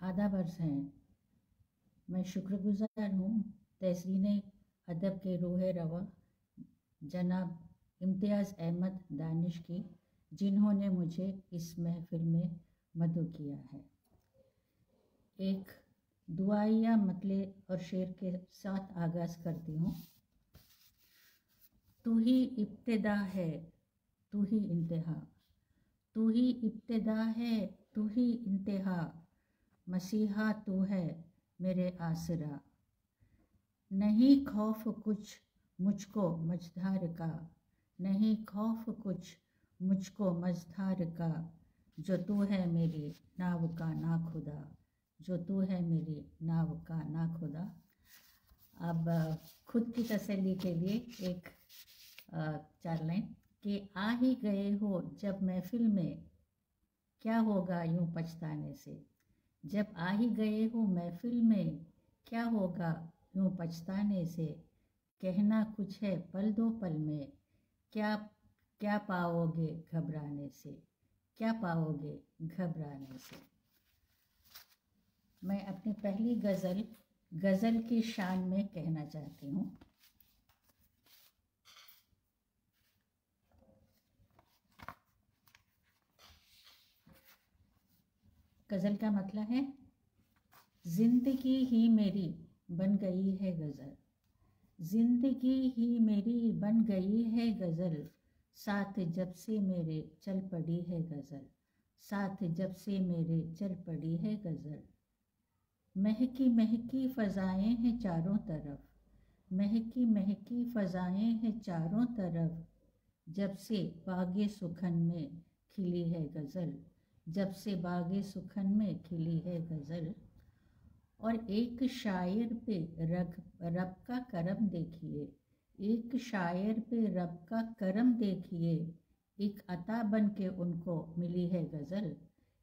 आधा वर्ष हैं। मैं शुक्रगुजार हूँ तहसीन अदब के रूह रवा जनाब इम्तियाज़ अहमद दानिश की, जिन्होंने मुझे इस महफिल में मदऊ किया है। एक दुआया मतले और शेर के साथ आगाज़ करती हूँ। तू ही इब्तिदा है, तू ही इंतहा, तू ही इब्तिदा है, तू ही इंतहा, मसीहा तू है मेरे आसरा। नहीं खौफ कुछ मुझको मझधार का, नहीं खौफ कुछ मुझको मझधार का, जो तू है मेरी नाव का ना खुदा, जो तू है मेरी नाव का ना खुदा। अब खुद की तसल्ली के लिए एक 4 लाइन कि आ ही गए हो जब महफिल में, क्या होगा यूं पछताने से। जब आ ही गए हो महफिल में, क्या होगा यूं पछताने से। कहना कुछ है पल दो पल में, क्या क्या पाओगे घबराने से, क्या पाओगे घबराने से। मैं अपनी पहली गज़ल की शान में कहना चाहती हूँ। गज़ल का मतलब है, जिंदगी ही मेरी बन गई है गज़ल, जिंदगी ही मेरी बन गई है गज़ल, साथ जब से मेरे चल पड़ी है गज़ल, साथ जब से मेरे चल पड़ी है गज़ल। महकी महकी फ़ज़ाएँ हैं चारों तरफ, महकी महकी फ़ज़ाएँ हैं चारों तरफ, जब से बागे सुखन में खिली है गज़ल, जब से बागे सुखन में खिली है गज़ल। और एक शायर पे रब का करम देखिए, एक शायर पे रब का करम देखिए, एक अता बन के उनको मिली है गज़ल,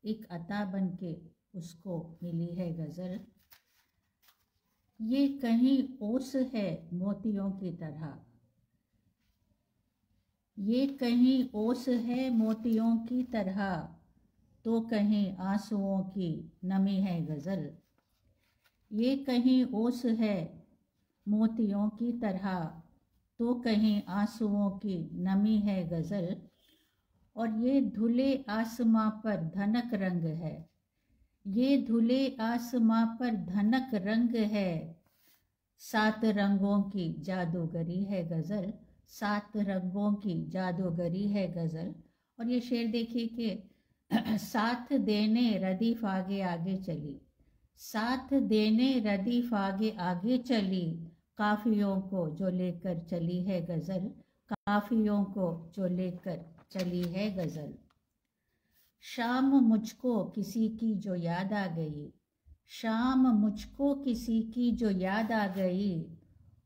एक अता बन के उसको मिली है गज़ल। ये कहीं ओस है मोतियों की तरह, ये कहीं ओस है मोतियों की तरह, तो कहीं आंसुओं की नमी है गज़ल। ये कहीं ओस है मोतियों की तरह, तो कहीं आंसुओं की नमी है गज़ल। और ये धुले आसमां पर धनक रंग है, ये धुले आसमां पर धनक रंग है, 7 रंगों की जादूगरी है गज़ल, 7 रंगों की जादूगरी है गज़ल। और ये शेर देखिए कि साथ देने रदीफ आगे आगे चली, साथ देने रदीफ आगे आगे चली, काफियों को जो लेकर चली है गज़ल, काफियों को जो लेकर चली है गज़ल। शाम मुझको किसी की जो याद आ गई, शाम मुझको किसी की जो याद आ गई,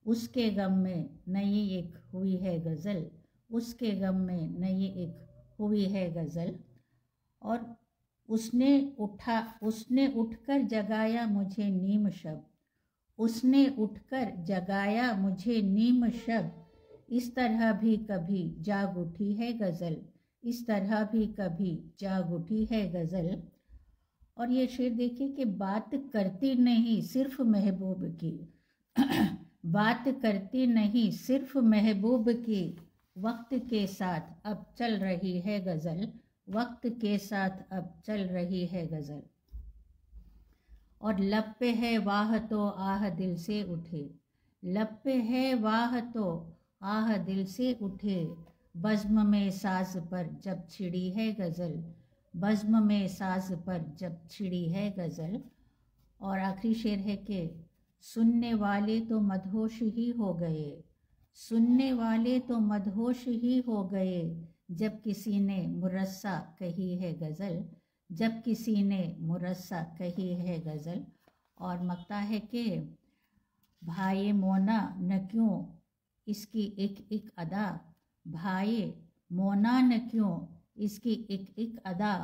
उसके गम में नई एक हुई है गज़ल, उसके गम में नई एक हुई है गज़ल। और उसने उठकर जगाया मुझे नीम शब, उसने उठकर जगाया मुझे नीम शब, इस तरह भी कभी जाग उठी है गज़ल, इस तरह भी कभी जाग उठी है गज़ल। और ये शेर देखिए कि बात करती नहीं सिर्फ महबूब की, बात करती नहीं सिर्फ महबूब की, वक्त के साथ अब चल रही है गज़ल, वक्त के साथ अब चल रही है गज़ल। और लब पे है वाह तो आह दिल से उठे, लब पे है वाह तो आह दिल से उठे, बज़्म में साज पर जब छिड़ी है गज़ल, बज़्म में साज पर जब छिड़ी है गज़ल। और आखिरी शेर है कि सुनने वाले तो मदहोश ही हो गए, सुनने वाले तो मदहोश ही हो गए, जब किसी ने मुरस्सा कही है गज़ल, जब किसी ने मुरस्सा कही है गज़ल। और मकता है कि भाई मोना न क्यों इसकी एक एक अदा, भाई मोना न क्यों इसकी एक एक अदा,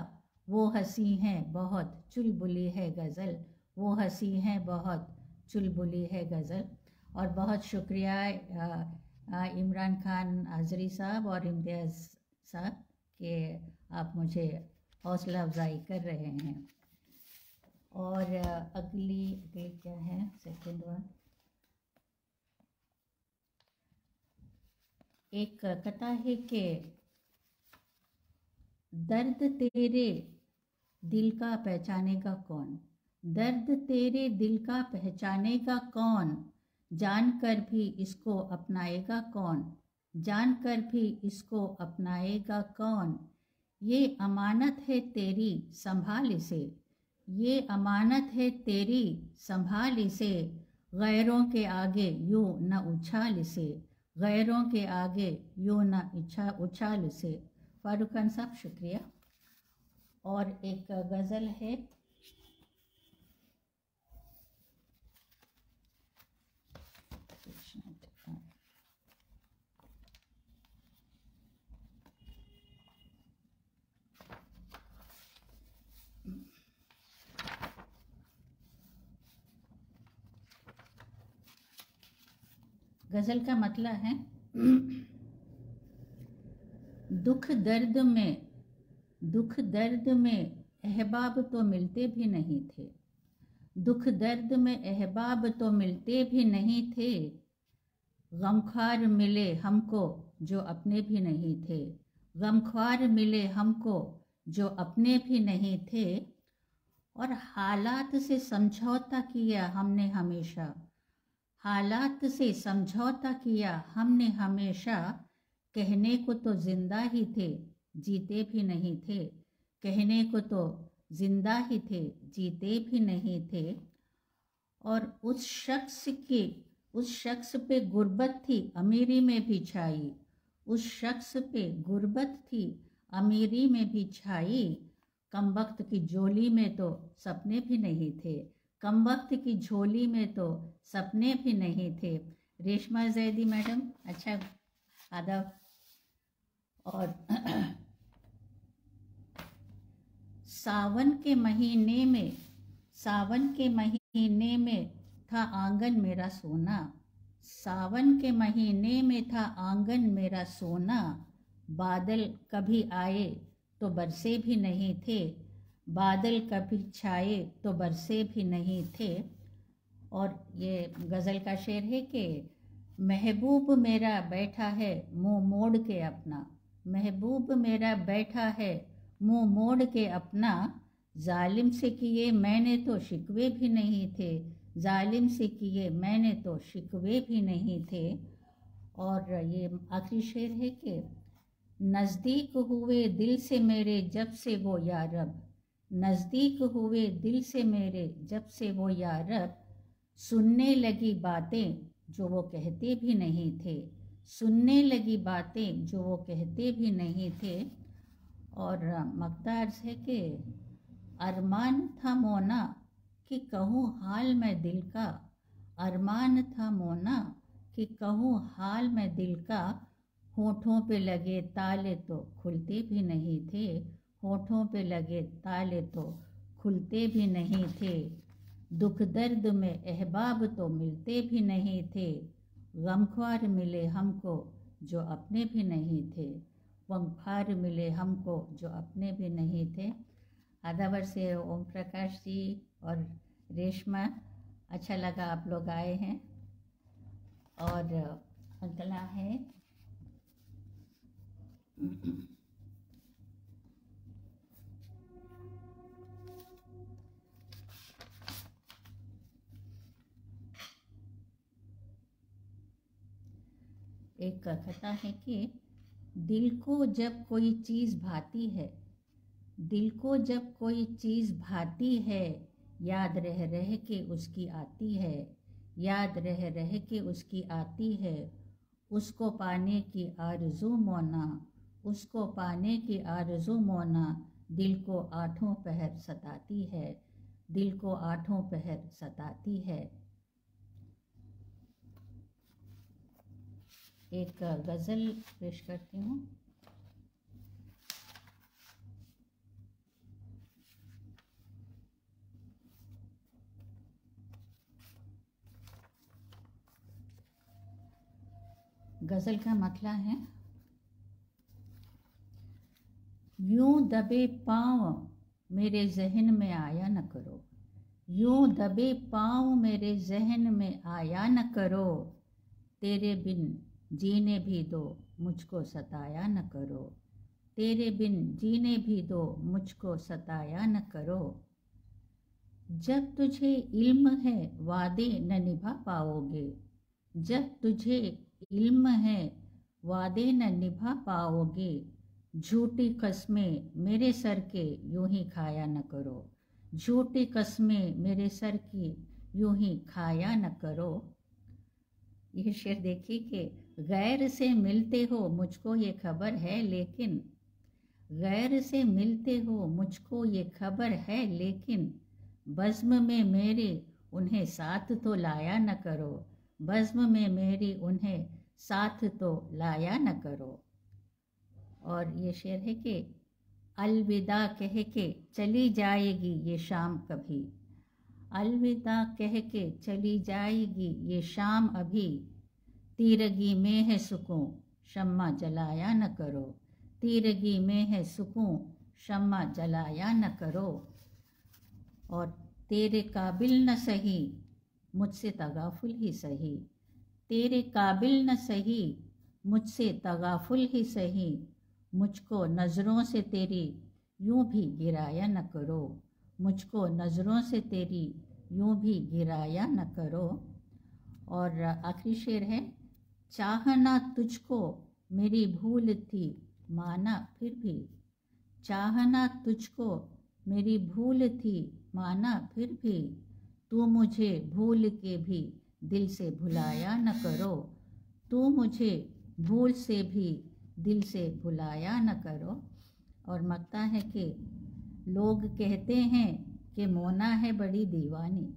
वो हंसी है बहुत चुलबुली है गज़ल, वो हंसी है बहुत चुलबुली है गज़ल। और बहुत शुक्रिया इमरान खान आज़री साहब और इम्तियाज़ साहब कि आप मुझे हौसला अफजाई कर रहे हैं। और अगली क्या है सेकंड वन। एक कथा है कि दर्द तेरे दिल का पहचानेगा कौन, दर्द तेरे दिल का पहचानेगा कौन, जानकर भी इसको अपनाएगा कौन, जानकर भी इसको अपनाएगा कौन। ये अमानत है तेरी संभाल इसे, ये अमानत है तेरी संभाल इसे, गैरों के आगे यूं न उछाल इसे, गैरों के आगे यूं न उछाल इसे। फारूक खान साहब शुक्रिया। और एक गज़ल है, गज़ल का मतलब है दुख दर्द में अहबाब तो मिलते भी नहीं थे, दुख दर्द में अहबाब तो मिलते भी नहीं थे, गमख्वार मिले हमको जो अपने भी नहीं थे, गमख्वार मिले हमको जो अपने भी नहीं थे। और हालात से समझौता किया हमने हमेशा, हालात से समझौता किया हमने हमेशा, कहने को तो जिंदा ही थे जीते भी नहीं थे, कहने को तो जिंदा ही थे जीते भी नहीं थे। और उस शख्स पे गुर्बत थी अमीरी में भी छाई, उस शख्स पे गुर्बत थी अमीरी में भी छाई, कमबख्त की झोली में तो सपने भी नहीं थे, कमबख्त की झोली में तो सपने भी नहीं थे। रेशमा जैदी मैडम अच्छा आदाब। और सावन के महीने में था आंगन मेरा सोना, सावन के महीने में था आंगन मेरा सोना, बादल कभी आए तो बरसे भी नहीं थे, बादल कभी छाए तो बरसे भी नहीं थे। और ये गज़ल का शेर है कि महबूब मेरा बैठा है मुंह मोड़ के अपना, महबूब मेरा बैठा है मुंह मोड़ के अपना, जालिम से किए मैंने तो शिकवे भी नहीं थे, जालिम से किए मैंने तो शिकवे भी नहीं थे। और ये आखिरी शेर है कि नज़दीक हुए दिल से मेरे जब से वो यारब, नज़दीक हुए दिल से मेरे जब से वो यारब, सुनने लगी बातें जो वो कहते भी नहीं थे, सुनने लगी बातें जो वो कहते भी नहीं थे। और मकदार है कि अरमान था मोना कि कहूँ हाल मैं दिल का, अरमान था मोना कि कहूँ हाल मैं दिल का, होठों पे लगे ताले तो खुलते भी नहीं थे, होठों पे लगे ताले तो खुलते भी नहीं थे, दुख दर्द में अहबाब तो मिलते भी नहीं थे, गमख्वार मिले हमको जो अपने भी नहीं थे, गमख्वार मिले हमको जो अपने भी नहीं थे। आदावर से ओम प्रकाश जी और रेशमा, अच्छा लगा आप लोग आए हैं। और अगला है एक कथा है कि दिल को जब कोई चीज़ भाती है, दिल को जब कोई चीज़ भाती है, याद रह रह के उसकी आती है, याद रह रह के उसकी आती है, उसको पाने की आरज़ू मौना, उसको पाने की आरज़ू मौना, दिल को आठों पहर सताती है, दिल को आठों पहर सताती है। एक गज़ल पेश करती हूँ। गज़ल का मतलब है, यूं दबे पाँव मेरे जहन में आया न करो, यूं दबे पाँव मेरे जहन में आया न करो, तेरे बिन जीने भी दो मुझको सताया न करो, तेरे बिन जीने भी दो मुझको सताया न करो। जब तुझे इल्म है वादे न निभा पाओगे, जब तुझे इल्म है वादे न निभा पाओगे, झूठी कस्में मेरे सर के यूं ही खाया न करो, झूठी कस्में मेरे सर की यूं ही खाया न करो। ये शेर देखिए कि गैर से मिलते हो मुझको ये खबर है, लेकिन गैर से मिलते हो मुझको ये खबर है, लेकिन बज़्म में मेरे उन्हें साथ तो लाया न करो, बज़्म में मेरी उन्हें साथ तो लाया न करो। और ये शेर है कि अलविदा कह के चली जाएगी ये शाम कभी, अलविदा कह के चली जाएगी ये शाम अभी, तीरगी में है सुकून शम्मा जलाया न करो, तीरगी में है सुकून शम्मा जलाया न करो। और तेरे काबिल न सही मुझसे तगाफुल ही सही, तेरे काबिल न सही मुझसे तगाफुल ही सही, मुझको नज़रों से तेरी यूं भी गिराया न करो, मुझको नज़रों से तेरी यूं भी गिराया न करो। और आखिरी शेर है, चाहना तुझको मेरी भूल थी माना फिर भी, चाहना तुझको मेरी भूल थी माना फिर भी, तू मुझे भूल के भी दिल से भुलाया न करो, तू मुझे भूल से भी दिल से भुलाया न करो। और मकता है कि लोग कहते हैं कि मोना है बड़ी दीवानी,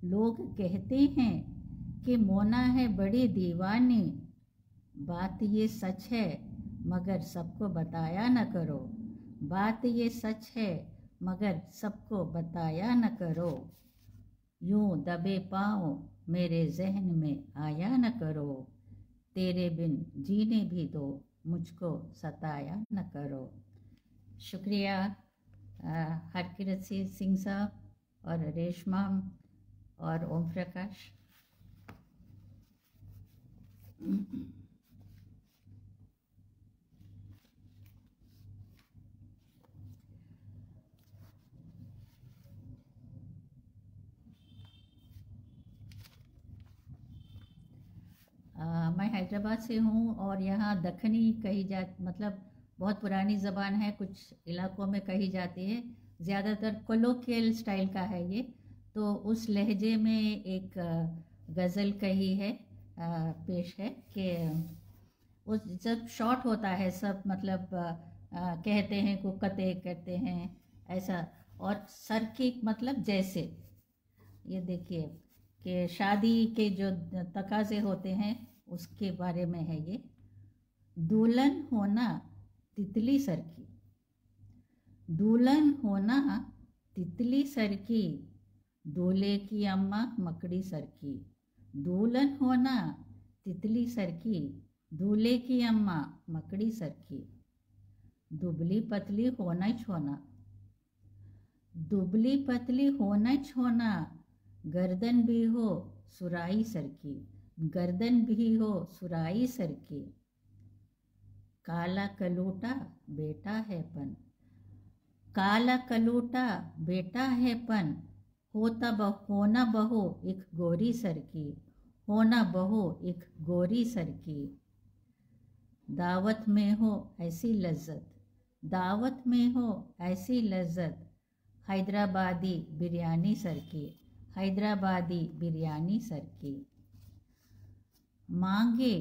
लोग कहते हैं कि मोना है बड़ी दीवानी, बात ये सच है मगर सबको बताया न करो, बात ये सच है मगर सबको बताया न करो, यूं दबे पाँव मेरे जहन में आया न करो, तेरे बिन जीने भी दो मुझको सताया न करो। शुक्रिया हरकिरत सिंह साहब और रेशमा और ओम प्रकाश। मैं हैदराबाद से हूँ और यहाँ दखनी कही जा मतलब बहुत पुरानी ज़बान है, कुछ इलाकों में कही जाती है, ज़्यादातर कोलोकियल स्टाइल का है ये। तो उस लहजे में एक गज़ल कही है, पेश है कि उस जब शॉर्ट होता है सब मतलब कहते हैं को कते कहते हैं ऐसा, और सर की मतलब जैसे ये देखिए कि शादी के जो तकाजे होते हैं उसके बारे में है ये। दुल्हन होना तितली सर की, दुल्हन होना तितली सर की, दूल्हे की अम्मा मकड़ी सर की, दुल्हन होना तितली सर की, दूल्हे की अम्मा मकड़ी सर की, दुबली पतली होना छोना, दुबली पतली होना छोना, गर्दन भी हो सुराई सर की, गर्दन भी हो सुराई सर की, काला कलूटा बेटा है पन, काला कलूटा बेटा है पन, होना बहो एक गोरी सर की, होना बहो एक गोरी सर की, दावत में हो ऐसी लज्जत, दावत में हो ऐसी लज्जत, हैदराबादी बिरयानी सर की, हैदराबादी बिरयानी सर की, मांगे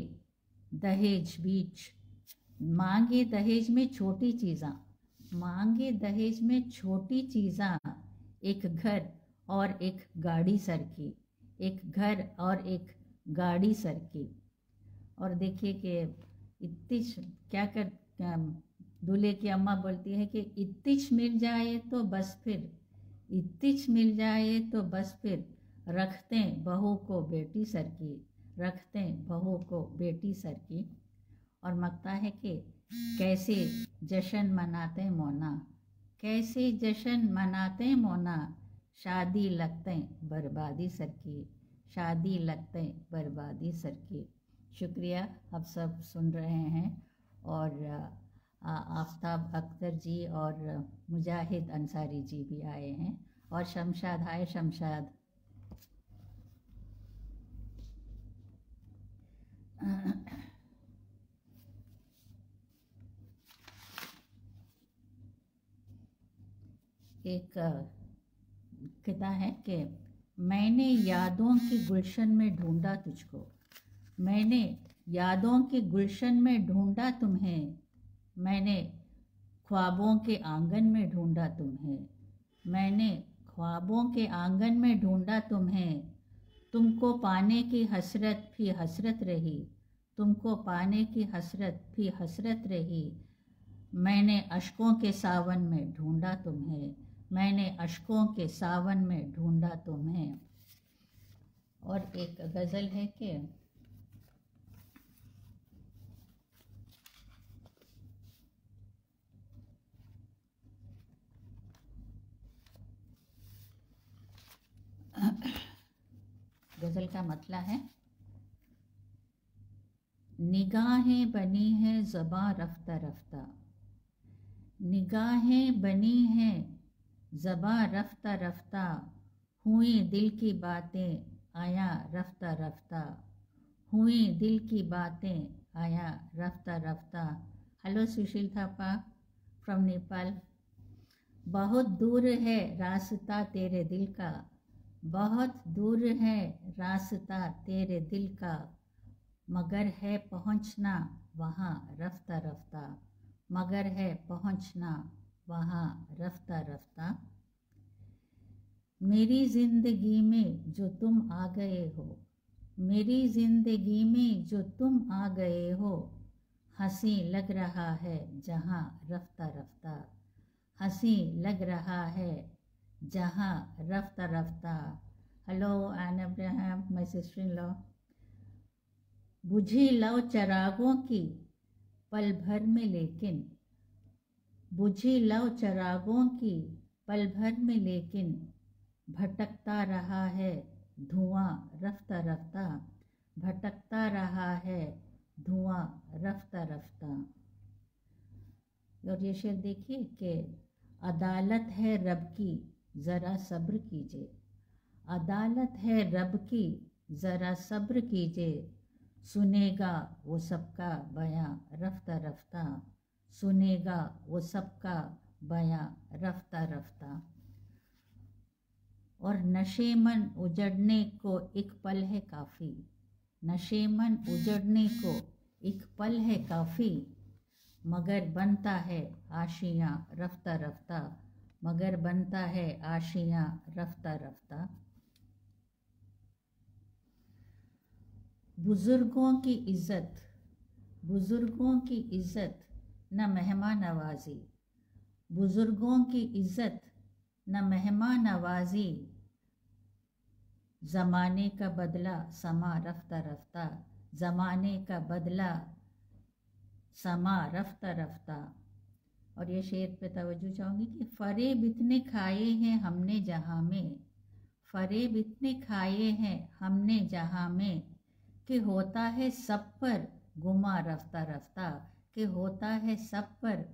दहेज बीच, मांगे दहेज में छोटी चीज़ां, मांगे दहेज में छोटी चीज़ां, एक घर और एक गाड़ी सर की, एक घर और एक गाड़ी सर की। और देखिए कि इत्तिच क्या कर दूल्हे की अम्मा बोलती है कि इत्तिच मिल जाए तो बस फिर, इत्तिच मिल जाए तो बस फिर, रखते बहू को बेटी सर की, रखते बहू को बेटी सर की। और मकता है कि कैसे जश्न मनाते मोना, कैसे जश्न मनाते मोना, शादी लगते बर्बादी सर की, शादी लगते बर्बादी सर की। शुक्रिया, आप सब सुन रहे हैं। और आफ्ताब अख्तर जी और मुजाहिद अंसारी जी भी आए हैं, और शमशाद, हाय शमशाद। एक कहता है कि मैंने यादों के गुलशन में ढूंढा तुझको, मैंने यादों के गुलशन में ढूंढा तुम्हें, मैंने ख्वाबों के आंगन में ढूंढा तुम्हें, मैंने ख्वाबों के आंगन में ढूंढा तुम्हें। तुमको पाने की हसरत भी हसरत रही, तुमको पाने की हसरत भी हसरत रही। मैंने अश्कों के सावन में ढूंढा तुम्हें, मैंने अश्कों के सावन में ढूंढा तुम्हें। और एक गज़ल है कि गज़ल का मतलब है, निगाहें बनी है ज़बां रफ्ता रफ्ता, निगाहें बनी हैं ज़बां रफ्ता रफ्ता, हुई दिल की बातें आया रफ्ता रफ्ता, हुई दिल की बातें आया रफ्ता रफ्ता। Hello Sushil Thapa from Nepal. बहुत दूर है रास्ता तेरे दिल का, बहुत दूर है रास्ता तेरे दिल का, मगर है पहुँचना वहाँ रफ्ता रफ्ता, मगर है पहुँचना वहाँ रफ्ता रफ्ता। मेरी ज़िंदगी में जो तुम आ गए हो, मेरी ज़िंदगी में जो तुम आ गए हो, हंसी लग रहा है जहाँ रफ्ता रफ्ता, हंसी लग रहा है जहाँ रफ्ता रफ्ता। Hello Anne Abraham, my sister in law. बुझी लव चरागों की पल भर में लेकिन, बुझी लव चरागों की पल भर में लेकिन, भटकता रहा है धुआं रफ्ता रफ्ता, भटकता रहा है धुआं रफ्ता रफ्ता। और ये शेर देखिए कि अदालत है रब की ज़रा सब्र कीजिए, अदालत है रब की ज़रा सब्र कीजिए, सुनेगा वो सबका बयां रफ्ता रफ्ता, सुनेगा वो सबका बयां रफ्ता रफ्ता। और नशेमन उजड़ने को एक पल है काफ़ी, नशेमन उजड़ने को एक पल है काफ़ी, मगर बनता है आशियाँ रफ्ता रफ्ता, मगर बनता है आशियाँ रफ्ता रफ्ता। बुज़ुर्गों की इज़्ज़त, बुज़ुर्गों की इज़्ज़त न मेहमान नवाजी, बुज़ुर्गों की इज़्ज़त न मेहमान नवाजी, ज़माने का बदला समा रफ्ता रफ्ता, ज़माने का बदला समा रफ्ता रफ्ता। और ये शेर पे तवज्जो चाहूँगी कि फ़रेब इतने खाए हैं हमने जहाँ में, फ़रेब इतने खाए हैं हमने जहाँ में, कि होता है सब पर गुमा रफ्ता रफ्ता, कि होता है सब पर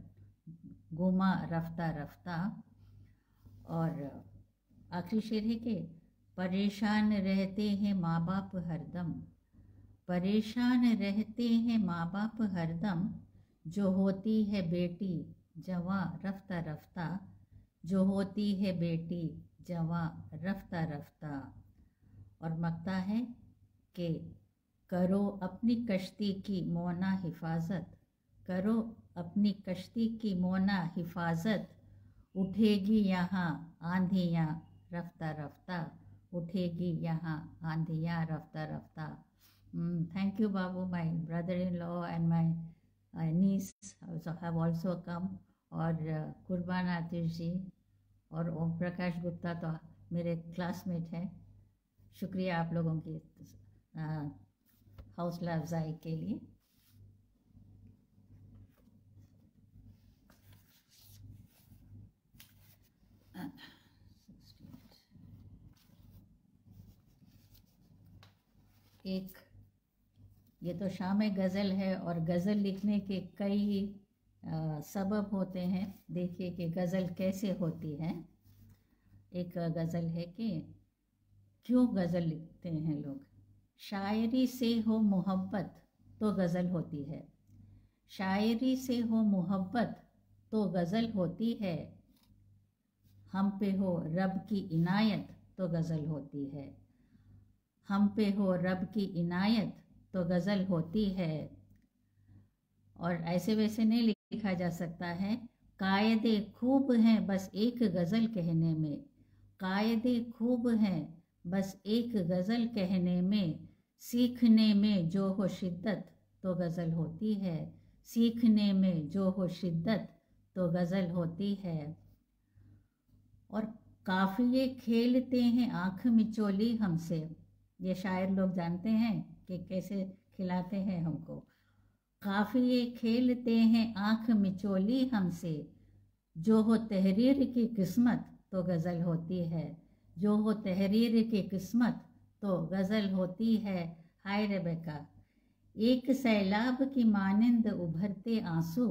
गुमा रफ्ता रफ्ता। और आखिरी शेर है कि परेशान रहते हैं माँ बाप हरदम, परेशान रहते हैं माँ बाप हरदम, जो होती है बेटी जवां रफ्ता रफ्ता, जो होती है बेटी जवां रफ्ता रफ्ता। और मकता है कि करो अपनी कश्ती की मोना हिफाजत, करो अपनी कश्ती की मोना हिफाजत, उठेगी यहाँ आंधियाँ रफ्ता रफ्ता, उठेगी यहाँ आंधियाँ रफ्ता रफ्ता। Thank you, Babu. My brother-in-law and my niece have also come. और कुर्बान आतिश जी और ओम प्रकाश गुप्ता तो मेरे क्लासमेट हैं। शुक्रिया आप लोगों की हौसला अफजाई के लिए। एक ये तो शाम गज़ल है और गज़ल लिखने के कई सबब होते हैं। देखिए कि गज़ल कैसे होती है। एक गज़ल है कि क्यों गज़ल लिखते हैं लोग। शायरी से हो मोहब्बत तो गज़ल होती है, शायरी से हो मोहब्बत तो गज़ल होती है, हम पे हो रब की इनायत तो गज़ल होती है, हम पे हो रब की इनायत तो गज़ल होती है। और ऐसे वैसे नहीं लिखा जा सकता है। कायदे खूब हैं बस एक गज़ल कहने में, कायदे खूब हैं बस एक गज़ल कहने में, सीखने में जो हो शिद्दत तो गज़ल होती है, सीखने में जो हो शिद्दत तो गज़ल होती है। और काफ़िले खेलते हैं आँख मिचोली हमसे, ये शायर लोग जानते हैं कि कैसे खिलाते हैं हमको। काफ़िले खेलते हैं आँख मिचोली हमसे, जो हो तहरीर की किस्मत तो गज़ल होती है, जो हो तहरीर की किस्मत तो गज़ल होती है। हाय रेबेका। एक सैलाब की मानिंद उभरते आंसू,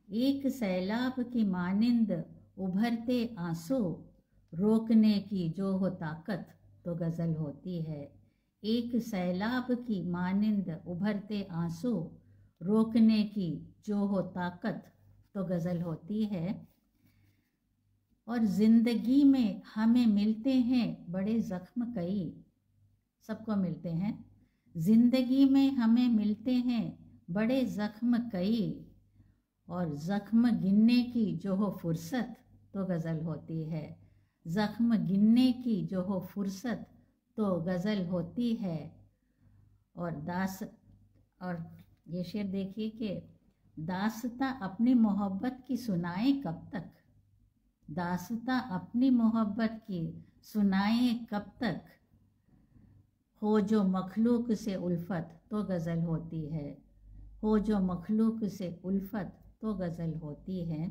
एक सैलाब की मानिंद उभरते आंसू, रोकने की जो हो ताकत तो गज़ल होती है, एक सैलाब की मानिंद उभरते आंसू, रोकने की जो हो ताकत तो गज़ल होती है। और ज़िंदगी में हमें मिलते हैं बड़े ज़ख्म कई, सबको मिलते हैं। ज़िंदगी में हमें मिलते हैं बड़े ज़ख्म कई, और ज़ख्म गिनने की जो हो फुर्सत तो गज़ल होती है, ज़ख्म गिनने की जो हो फुर्सत तो गज़ल होती है। और ये शेर देखिए कि दास्तां अपनी मोहब्बत की सुनाए कब तक, दास्तां अपनी मोहब्बत की सुनाए कब तक, हो जो मखलूक से उल्फत तो गज़ल होती है, हो जो मखलूक से उल्फत तो गज़ल होती है।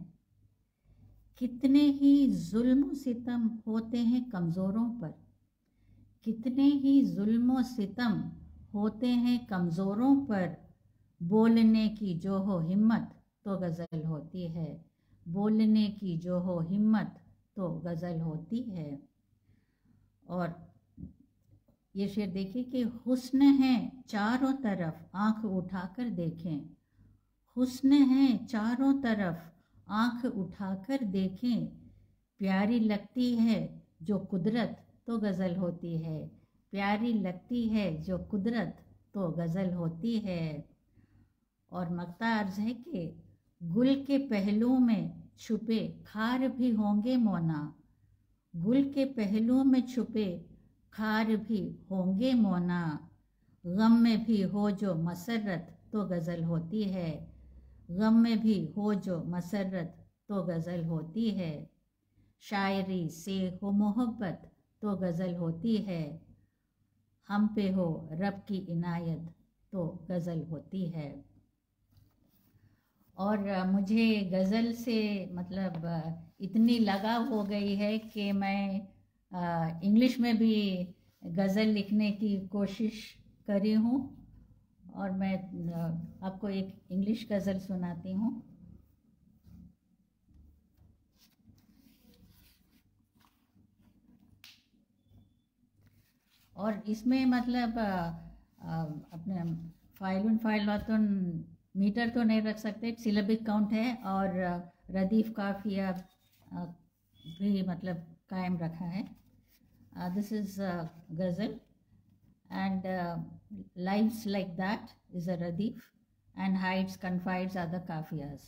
कितने ही जुल्म सितम होते हैं कमज़ोरों पर, कितने ही जुल्म सितम होते हैं कमज़ोरों पर, बोलने की जो हो हिम्मत तो गज़ल होती है, बोलने की जो हो हिम्मत तो गज़ल होती है। और ये शेर देखिए कि हुस्न है चारों तरफ आँख उठाकर देखें, हुस्न है चारों तरफ आँख उठाकर देखें, प्यारी लगती है जो कुदरत तो गज़ल होती है, प्यारी लगती है जो कुदरत तो गज़ल होती है। और मक्ता अर्ज है कि गुल के पहलू में छुपे खार भी होंगे मौना, गुल के पहलू में छुपे खार भी होंगे मौना, गम में भी हो जो मसरत तो गज़ल होती है, गम में भी हो जो मसरत तो गज़ल होती है। शायरी से हो मोहब्बत तो गज़ल होती है, हम पे हो रब की इनायत तो गज़ल होती है। और मुझे गज़ल से मतलब इतनी लगाव हो गई है कि मैं इंग्लिश में भी गज़ल लिखने की कोशिश करी हूँ। और मैं आपको एक इंग्लिश गज़ल सुनाती हूँ। और इसमें मतलब अपने फाइल तो मीटर तो नहीं रख सकते, सिलेबिक काउंट है, और रदीफ काफिया भी मतलब कायम रखा है। This is ghazal and lives like that is a radif, and hides confides are the kafiyas.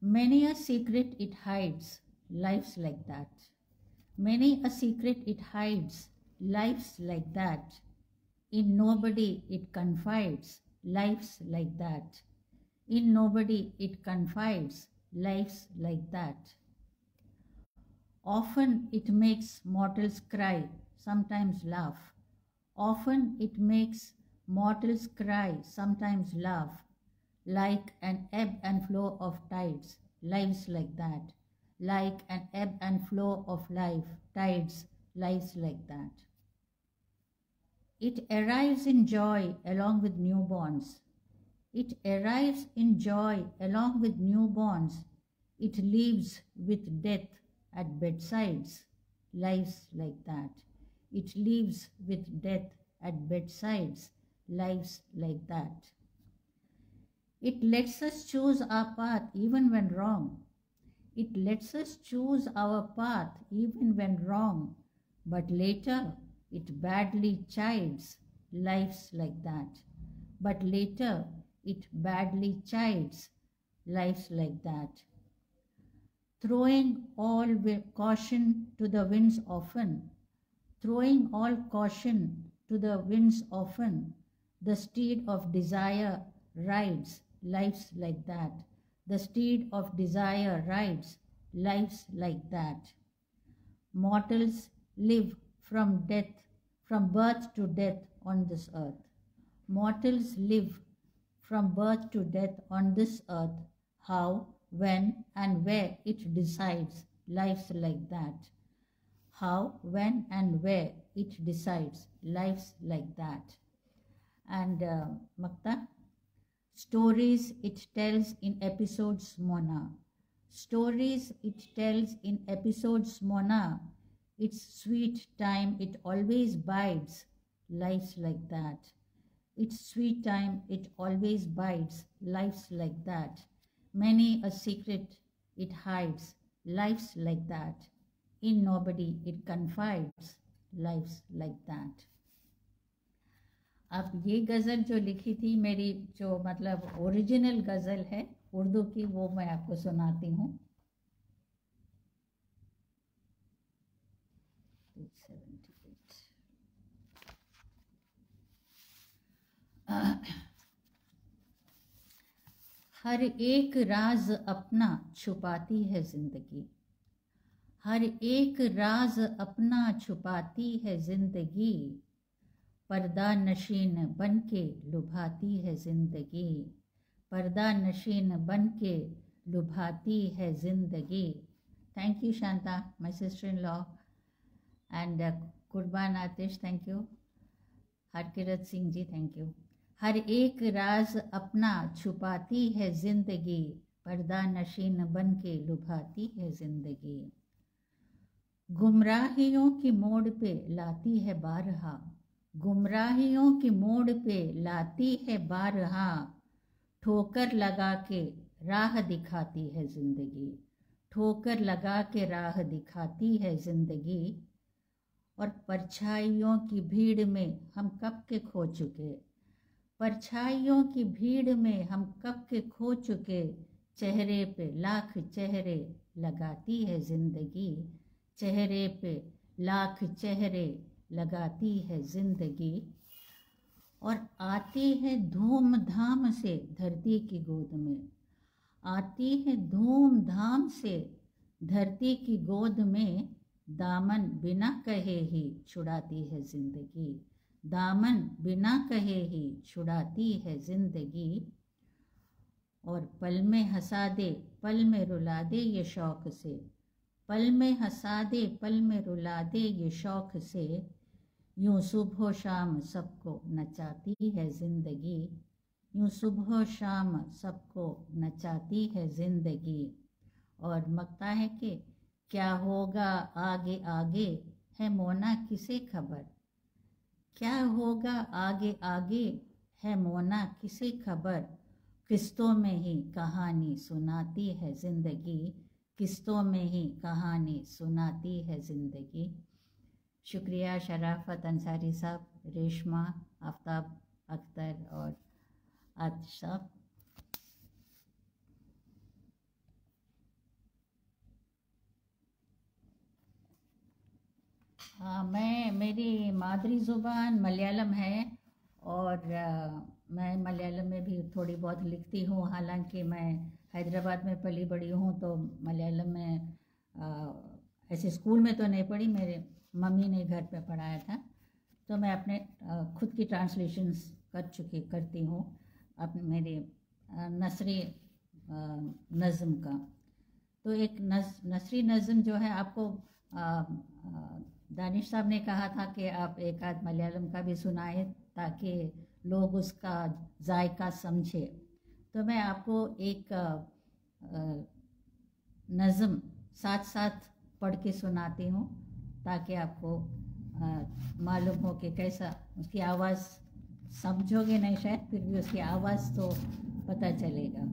Many a secret it hides, lives like that, many a secret it hides, lives like that, in nobody it confides, lives like that, in nobody it confides, lives like that. Often it makes mortals cry, sometimes laugh, often it makes mortals cry, sometimes laugh, like an ebb and flow of tides, lives like that, like an ebb and flow of life, tides, lives like that. It arrives in joy along with newborns. It arrives in joy along with newborns. It leaves with death at bedsides. Lives like that. It leaves with death at bedsides. Lives like that. It lets us choose our path even when wrong. It lets us choose our path even when wrong. But later it badly chides. Lives like that. But later it badly chides. Lives like that. Throwing all caution to the winds often. Throwing all caution to the winds often. The steed of desire rides. Lives like that. The steed of desire rides. Lives like that. Mortals live from birth to death on this earth. Mortals live from birth to death on this earth. How, when, and where it decides. Lives like that. How, when, and where it decides. Lives like that. And Makta, stories it tells in episodes Mona. Stories it tells in episodes Mona. Its sweet time it always bides. Lives like that. Its sweet time it always bides. Lives like that. Many a secret it hides. Lives like that. In nobody it confides. Lives like that. अब ये गज़ल जो लिखी थी मेरी, जो मतलब original गज़ल है उर्दू की, वो मैं आपको सुनाती हूँ. हर एक राज अपना छुपाती है जिंदगी. हर एक राज अपना छुपाती है जिंदगी. पर्दा नशीन बन के लुभाती है जिंदगी. पर्दा नशीन बन के लुभाती है जिंदगी. Thank you Shanta, my sister in law. And Kurban Atish, thank you. Harkirat Singh ji, thank you. हर एक राज अपना छुपाती है जिंदगी. पर्दा नशीन बन के लुभाती है जिंदगी. गुमराहियों की मोड़ पे लाती है बारहा. गुमराहियों की मोड़ पे लाती है बारहा. ठोकर लगा के राह दिखाती है जिंदगी. ठोकर लगा के राह दिखाती है जिंदगी. और परछाइयों की भीड़ में हम कब के खो चुके. परछाइयों की भीड़ में हम कब के खो चुके. चेहरे पे लाख चेहरे लगाती है जिंदगी. चेहरे पे लाख चेहरे लगाती है जिंदगी. और आती है धूमधाम से धरती की गोद में. आती है धूमधाम से धरती की गोद में. दामन बिना कहे ही छुड़ाती है जिंदगी. दामन बिना कहे ही छुड़ाती है जिंदगी. और पल में हंसा दे पल में रुला दे ये शौक से. पल में हंसा दे पल में रुला दे ये शौक से. यूं सुबह शाम सबको नचाती है जिंदगी. यूं सुबह शाम सबको नचाती है जिंदगी. और मकता है कि क्या होगा आगे आगे है मोना किसे खबर. क्या होगा आगे आगे है मोना किसे खबर. किस्तों में ही कहानी सुनाती है जिंदगी. किस्तों में ही कहानी सुनाती है जिंदगी. शुक्रिया शराफत अंसारी साहब, रेशमा, आफ्ताब अख्तर और आतिश साहब. मेरी मादरी ज़ुबान मलयालम है और मैं मलयालम में भी थोड़ी बहुत लिखती हूँ. हालांकि मैं हैदराबाद में पली बड़ी हूँ तो मलयालम में ऐसे स्कूल में तो नहीं पढ़ी. मेरे मम्मी ने घर पे पढ़ाया था, तो मैं अपने खुद की ट्रांसलेशंस करती हूँ अपने मेरे नसरी नज़म का. तो एक नसरी नज़म जो है आपको दानिश साहब ने कहा था कि आप एक आध मलयालम का भी सुनाएं ताकि लोग उसका जायका समझे। तो मैं आपको एक नज़म साथ साथ पढ़ के सुनाती हूँ ताकि आपको मालूम हो कि कैसा उसकी आवाज़, समझोगे नहीं शायद, फिर भी उसकी आवाज़ तो पता चलेगा।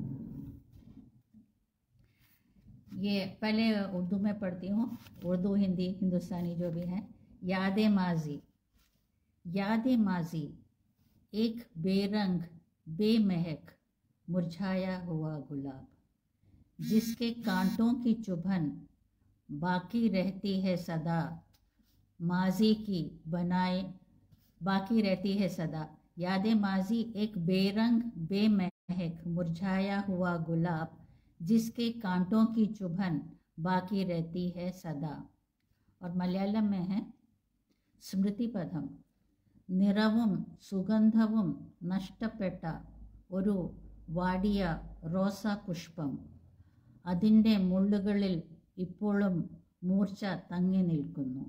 ये पहले उर्दू में पढ़ती हूँ, उर्दू हिंदी हिंदुस्तानी जो भी है। यादें माजी, यादें माजी एक बेरंग बेमहक मुरझाया हुआ गुलाब, जिसके कांटों की चुभन बाकी रहती है सदा, माजी की बनाए बाकी रहती है सदा। यादें माजी एक बेरंग बेमहक मुरझाया हुआ गुलाब, जिसके कांटों की चुभन बाकी रहती है सदा। और मलयालम में है स्मृति पदम। നിറവും സുഗന്ധവും നഷ്ടപ്പെട്ട ഒരു വാടിയ റോസാപുഷ്പം, അതിൻ്റെ മുള്ളുകളിൽ ഇപ്പോഴും മൂർച്ച തങ്ങി നിൽക്കുന്നു।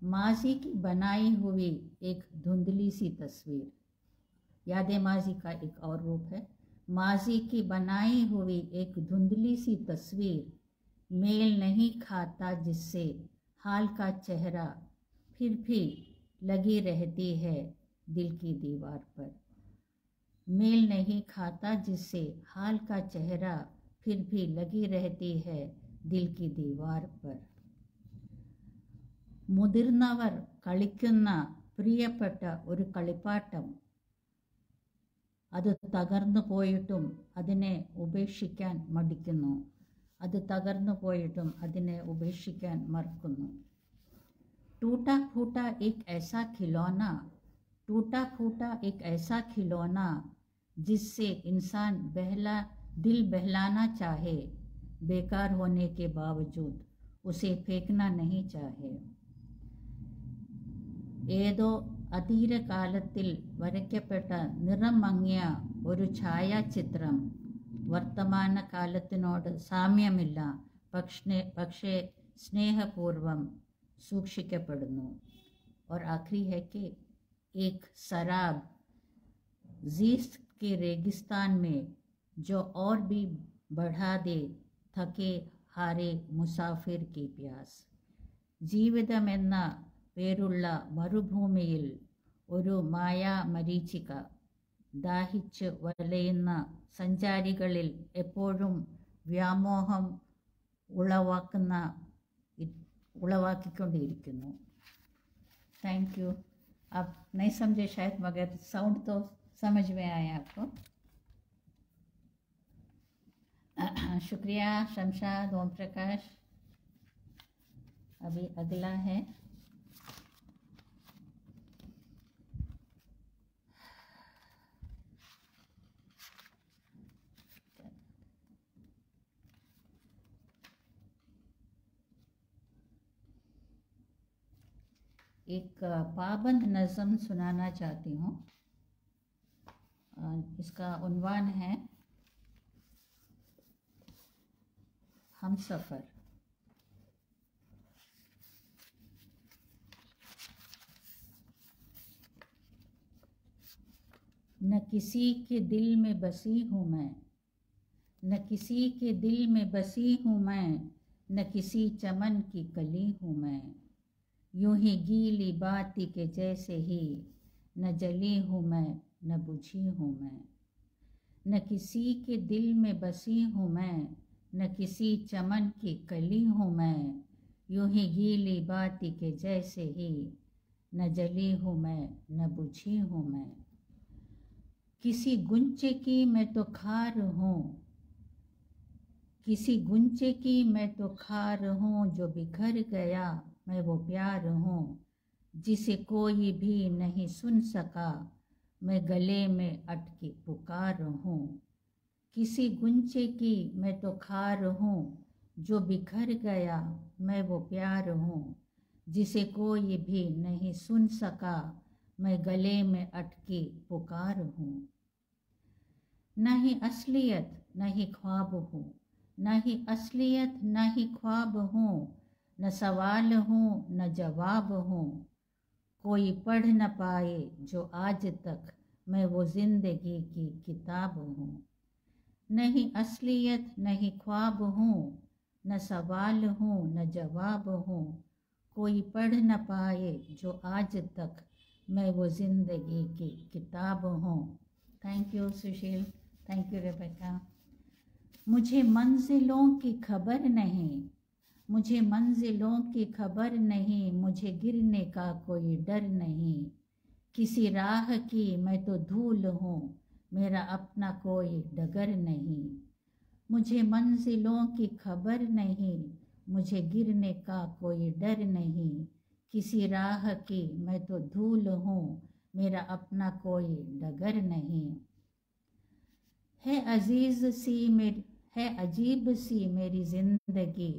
माजी की बनाई हुई एक धुंधली सी तस्वीर, यादें माजी का एक और रूप है। माजी की बनाई हुई एक धुंधली सी तस्वीर मेल नहीं खाता जिससे हाल का चेहरा, फिर भी लगी रहती है दिल की दीवार पर। मेल नहीं खाता जिससे हाल का चेहरा, फिर भी लगी रहती है दिल की दीवार पर। മുതിർന്നവർ കളിക്കുന്ന പ്രിയപ്പെട്ട ഒരു കളിപ്പാട്ടം, അത് തകർന്നു പോയിട്ടും അതിനെ ഉപേക്ഷിക്കാൻ മടിക്കുന്നു, അത് തകർന്നു പോയിട്ടും അതിനെ ഉപേക്ഷിക്കാൻ മറക്കുന്നു। टूटा फूटा एक ऐसा खिलौना, टूटा फूटा एक ऐसा खिलौना जिससे इंसान दिल बहलाना चाहे, बेकार होने के बावजूद उसे फेंकना नहीं चाहे। ഏതോ അതീരകാലത്തിൽ വരയ്ക്കപ്പെട്ട നിറം മങ്ങിയ ഒരു ഛായാചിത്രം വർത്തമാനകാലത്തിനോട് സാമ്യമില്ല, പക്ഷേ സ്നേഹപൂർവം सूक्षिकപ്പെടുന്നു। और आखिरी है कि एक शराब जीस्त के रेगिस्तान में जो और भी बढ़ा दे थके हारे मुसाफिर की प्यास। ജീവിതമെന്ന പേരുള്ള മരുഭൂമിയിൽ ഒരു മായാ മരീചിക ദാഹിച്ച് വലയുന്ന സഞ്ചാരികളിൽ എപ്പോഴും വ്യാമോഹം उड़वाकिക്കൊണ്ടിരിക്കുന്നു। Thank you. आप नहीं समझे शायद, मगर साउंड तो समझ में आया आपको। शुक्रिया शमशाद, ओम प्रकाश। अभी अगला है एक पाबंद नज़म सुनाना चाहती हूँ। इसका उन्वान है हमसफ़र। न किसी के दिल में बसी हूँ मैं, न किसी के दिल में बसी हूँ मैं, न किसी चमन की कली हूँ मैं। यूं ही गीली बाती के जैसे ही, न जली हूँ मैं न बुझी हूँ मैं। न किसी के दिल में बसी हूँ मैं, न किसी चमन की कली हूँ मैं। यूं ही गीली बाती के जैसे ही, न जली हूँ मैं न बुझी हूँ मैं। किसी गुंचे की मैं तो खार हूँ, किसी गुंचे की मैं तो खार हूँ, जो बिखर गया मैं वो प्यार हूँ, जिसे कोई भी नहीं सुन सका मैं गले में अटकी पुकार हूँ। किसी गुंचे की मैं तो खार हूँ, जो बिखर गया मैं वो प्यार हूँ, जिसे कोई भी नहीं सुन सका मैं गले में अटकी पुकार हूँ। न ही असलियत न ही ख्वाब हूँ, न ही असलियत न ही ख्वाब हूँ, न सवाल हूँ न जवाब हूँ, कोई पढ़ न पाए जो आज तक मैं वो ज़िंदगी की किताब हूँ। नहीं असलियत नहीं ख्वाब हूँ, न सवाल हूँ न जवाब हूँ, कोई पढ़ न पाए जो आज तक मैं वो ज़िंदगी की किताब हूँ। Thank you Sushil, thank you Rebecca. मुझे मंजिलों की खबर नहीं, मुझे मंजिलों की खबर नहीं, मुझे गिरने का कोई डर नहीं, किसी राह की मैं तो धूल हूँ, मेरा अपना कोई डगर नहीं। मुझे मंजिलों की खबर नहीं, मुझे गिरने का कोई डर नहीं, किसी राह की मैं तो धूल हूँ, मेरा अपना कोई डगर नहीं। है अजीब सी मेरी ज़िंदगी,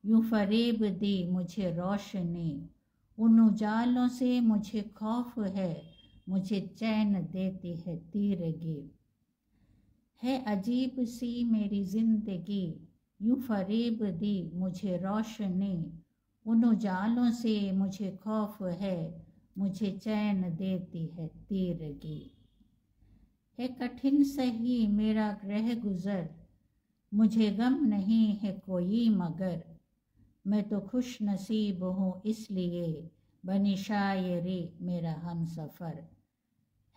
यूं फरेब दी मुझे रोशनी, उन उजालों से मुझे खौफ है, मुझे चैन देती है तीरगी। है अजीब सी मेरी ज़िंदगी, यूं फरेब दी मुझे रोशनी, उन उजालों से मुझे खौफ है, मुझे चैन देती है तीरगी। है कठिन सही मेरा रह गुज़र, मुझे गम नहीं है कोई मगर, मैं तो खुश नसीब हूँ इसलिए बनी शायरी मेरा हम सफ़र।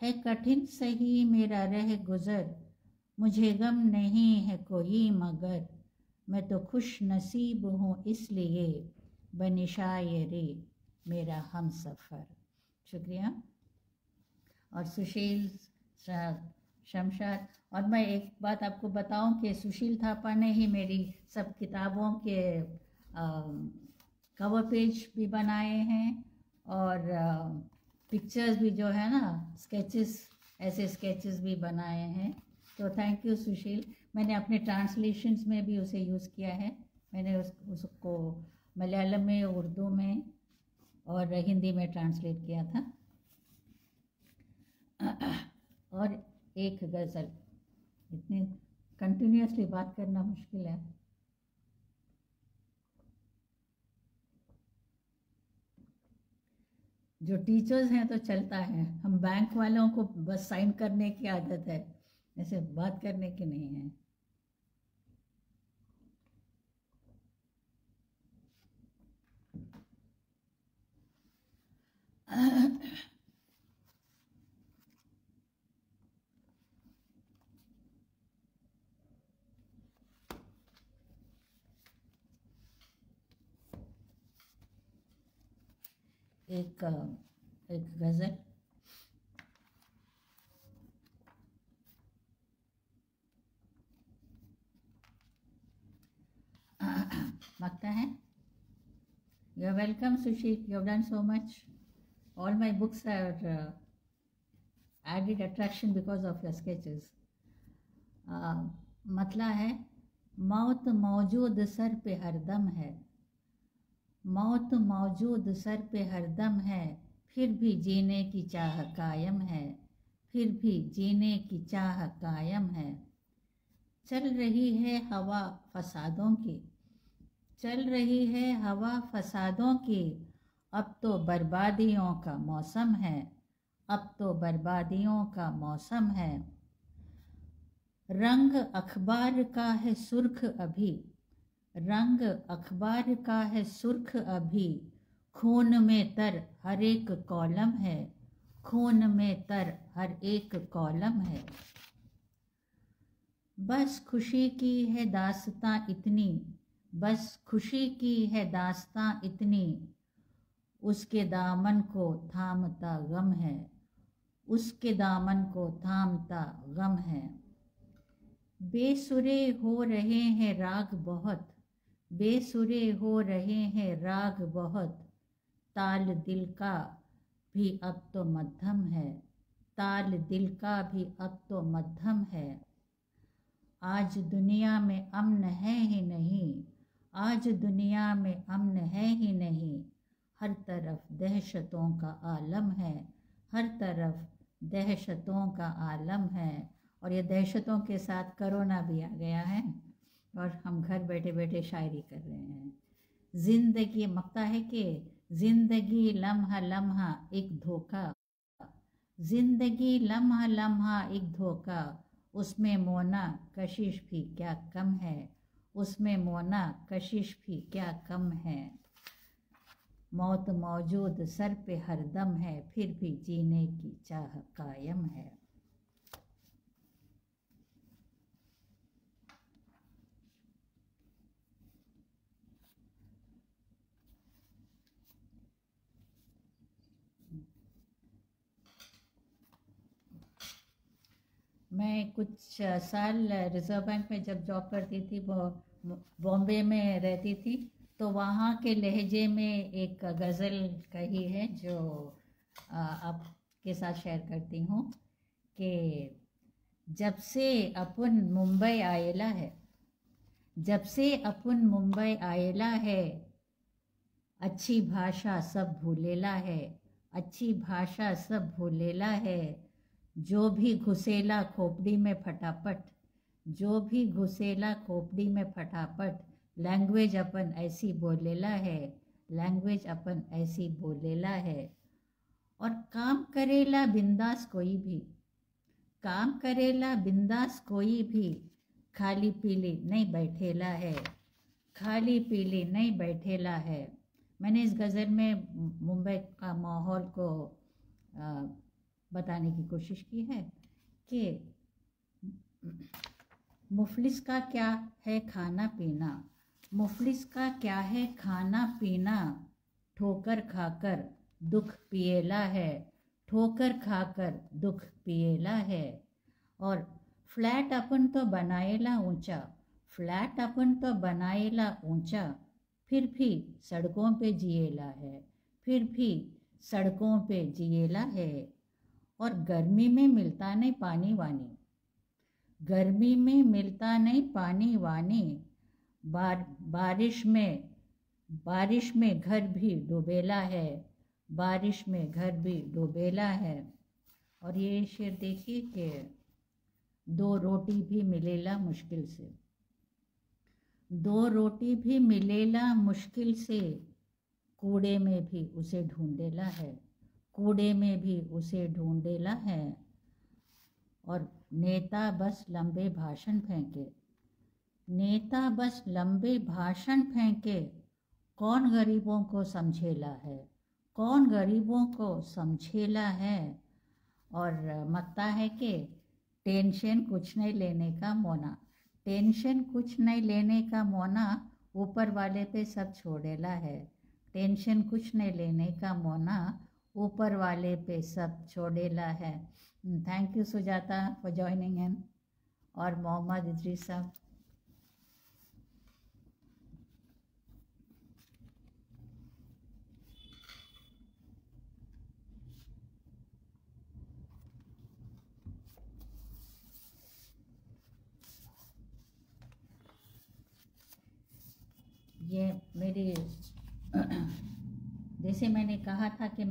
है कठिन सही मेरा रह गुज़र, मुझे गम नहीं है कोई मगर, मैं तो खुश नसीब हूँ इसलिए बनी शायरी मेरा हम सफ़र। शुक्रिया। और सुशील शमशाद। और मैं एक बात आपको बताऊं कि सुशील थापा ने ही मेरी सब किताबों के कवर पेज भी बनाए हैं और पिक्चर्स भी जो है ना, स्केचेस, ऐसे स्केचेस भी बनाए हैं। तो थैंक यू सुशील। मैंने अपने ट्रांसलेशंस में भी उसे यूज़ किया है। मैंने उसको मलयालम में, उर्दू में और हिंदी में ट्रांसलेट किया था। और एक गज़ल, इतनी कंटिन्यूसली बात करना मुश्किल है। जो टीचर्स हैं तो चलता है, हम बैंक वालों को बस साइन करने की आदत है, ऐसे बात करने की नहीं है। एक गज़ल। लगता है you are welcome Sushil, you have done so much. All my books are added attraction because of your sketches. मतला है, मौत मौजूद सर पे हरदम है, मौत मौजूद सर पे हरदम है, फिर भी जीने की चाह कायम है, फिर भी जीने की चाह कायम है। चल रही है हवा फसादों की, चल रही है हवा फसादों की, अब तो बर्बादियों का मौसम है, अब तो बर्बादियों का मौसम है। रंग अखबार का है सुर्ख अभी, रंग अखबार का है सुर्ख अभी, खून में तर हर एक कॉलम है, खून में तर हर एक कॉलम है। बस खुशी की है दास्तां इतनी, बस खुशी की है दास्तां इतनी, उसके दामन को थामता गम है, उसके दामन को थामता गम है। बेसुरे हो रहे हैं राग बहुत, बेसुरे हो रहे हैं राग बहुत, ताल दिल का भी अब तो मध्यम है, ताल दिल का भी अब तो मध्यम है। आज दुनिया में अमन है ही नहीं, आज दुनिया में अमन है ही नहीं, हर तरफ दहशतों का आलम है, हर तरफ दहशतों का आलम है। और ये दहशतों के साथ कोरोना भी आ गया है और हम घर बैठे बैठे शायरी कर रहे हैं। जिंदगी मकता है कि जिंदगी लम्हा लम्हा एक धोखा, जिंदगी लम्हा लम्हा एक धोखा, उसमें मोना कशिश भी क्या कम है, उसमें मोना कशिश भी क्या कम है। मौत मौजूद सर पे हरदम है, फिर भी जीने की चाह कायम है। मैं कुछ साल रिजर्व बैंक में जब जॉब करती थी, वो बॉम्बे में रहती थी, तो वहाँ के लहजे में एक गज़ल कही है जो आपके साथ शेयर करती हूँ कि जब से अपन मुंबई आएला है, जब से अपन मुंबई आएला है, अच्छी भाषा सब भूलेला है, अच्छी भाषा सब भूलेला है। जो भी घुसेला खोपड़ी में फटाफट, जो भी घुसेला खोपड़ी में फटाफट, लैंग्वेज अपन ऐसी बोलेला है, लैंग्वेज अपन ऐसी बोलेला है। और काम करेला बिंदास कोई भी, काम करेला बिंदास कोई भी, खाली पीली नहीं बैठेला है, खाली पीली नहीं बैठेला है। मैंने इस गज़ल में मुंबई का माहौल को बताने की कोशिश की है कि मुफलिस का क्या है खाना पीना, मुफलिस का क्या है खाना पीना, ठोकर खाकर दुख पिएला है, ठोकर खाकर दुख पिएला है। और फ्लैट अपन तो बनाएला ऊंचा, फ्लैट अपन तो बनाएला ऊंचा, फिर भी सड़कों पे जिएला है, फिर भी सड़कों पे जिएला है। और गर्मी में मिलता नहीं पानी वानी, गर्मी में मिलता नहीं पानी वानी, बारिश में घर भी डूबेला है, बारिश में घर भी डूबेला है। और ये शेर देखिए कि दो रोटी भी मिलेला मुश्किल से, दो रोटी भी मिलेला मुश्किल से, कूड़े में भी उसे ढूंढेला है, कूड़े में भी उसे ढूंढेला है। और नेता बस लंबे भाषण फेंके, नेता बस लंबे भाषण फेंके, कौन गरीबों को समझेला है, कौन गरीबों को समझेला है। और मकता है कि टेंशन कुछ नहीं लेने का मोना, टेंशन कुछ नहीं लेने का मोना, ऊपर वाले पे सब छोड़ेला है, टेंशन कुछ नहीं लेने का मोना, ऊपर वाले पे सब छोड़ेला है। Thank you Sujata for joining in, और मोहम्मद इद्रीस साहब। ये मेरी जैसे मैंने कहा था कि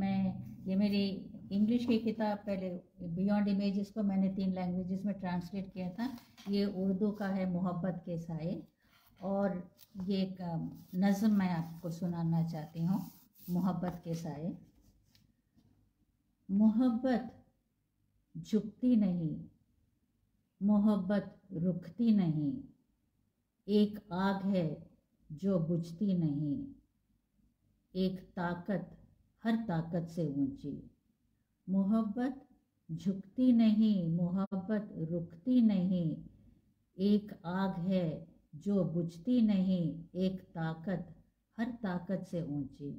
ये मेरी इंग्लिश की किताब, पहले बियॉन्ड इमेजेस को मैंने 3 लैंग्वेजेस में ट्रांसलेट किया था। ये उर्दू का है मोहब्बत के साए, और ये एक नज़म मैं आपको सुनाना चाहती हूँ, मोहब्बत के साए। मोहब्बत झुकती नहीं, मोहब्बत रुकती नहीं, एक आग है जो बुझती नहीं, एक ताकत हर ताकत से ऊंची। मोहब्बत झुकती नहीं, मोहब्बत रुकती नहीं, एक आग है जो बुझती नहीं, एक ताकत हर ताकत से ऊंची।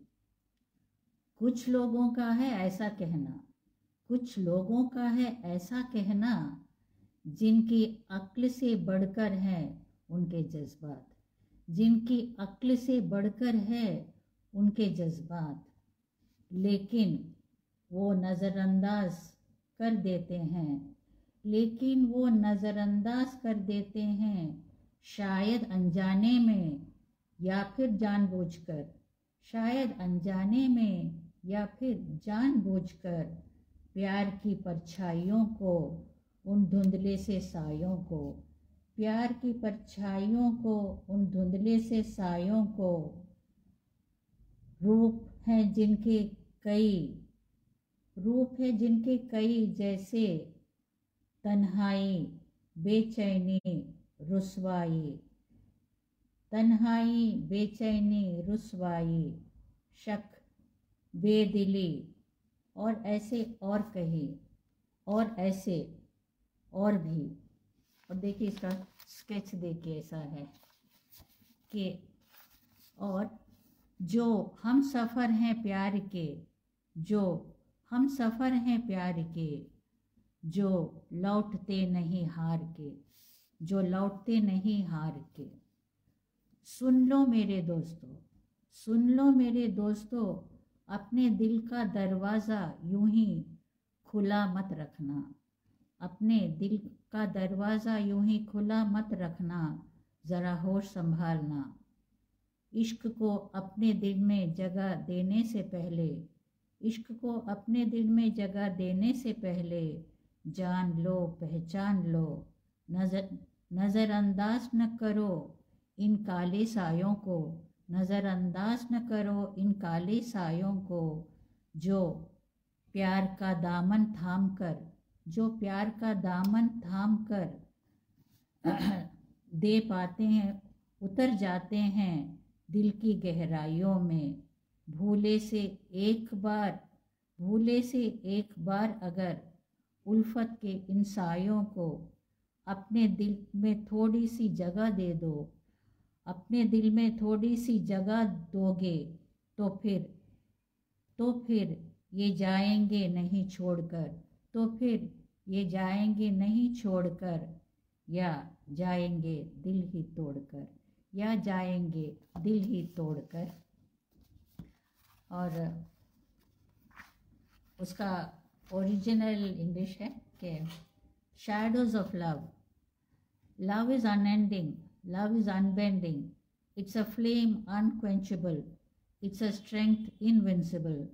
कुछ लोगों का है ऐसा कहना, कुछ लोगों का है ऐसा कहना, जिनकी अक्ल से बढ़कर हैं उनके जज्बात, जिनकी अक्ल से बढ़कर है उनके जज्बात, लेकिन वो नज़रअंदाज कर देते हैं, लेकिन वो नज़रअंदाज कर देते हैं, शायद अनजाने में या फिर जानबूझकर, शायद अनजाने में या फिर जानबूझकर, प्यार की परछाइयों को, उन धुंधले से सायों को, प्यार की परछाइयों को, उन धुंधले से सायों को रूप हैं जिनके कई रूप है जिनके कई, जैसे तन्हाई, बेचैनी, रुसवाई, तन्हाई, बेचैनी, रुसवाई, शक, बेदिली, और ऐसे और कही, और ऐसे और भी। और देखिए इसका स्केच देखिए, ऐसा है कि और जो हम सफ़र हैं प्यार के, जो हम सफ़र हैं प्यार के, जो लौटते नहीं हार के, जो लौटते नहीं हार के। सुन लो मेरे दोस्तों, सुन लो मेरे दोस्तों, अपने दिल का दरवाज़ा यूं ही खुला मत रखना, अपने दिल का दरवाज़ा यूं ही खुला मत रखना, ज़रा होश संभालना। इश्क को अपने दिल में जगह देने से पहले, इश्क को अपने दिल में जगह देने से पहले, जान लो, पहचान लो, नज़रअंदाज न करो इन काले सायों को, नज़रअंदाज न करो इन काले सायों को, जो प्यार का दामन थाम कर, जो प्यार का दामन थाम कर दे पाते हैं, उतर जाते हैं दिल की गहराइयों में। भूले से एक बार अगर उल्फत के इन सायों को अपने दिल में थोड़ी सी जगह दे दो, अपने दिल में थोड़ी सी जगह दोगे, तो फिर ये जाएंगे नहीं छोड़कर, तो फिर ये जाएंगे नहीं छोड़कर, या जाएंगे दिल ही तोड़कर, या जाएंगे दिल ही तोड़कर। और उसका ओरिजिनल इंग्लिश है कि shadows of love, love is unending, love is unbending, it's a flame unquenchable, it's a strength invincible.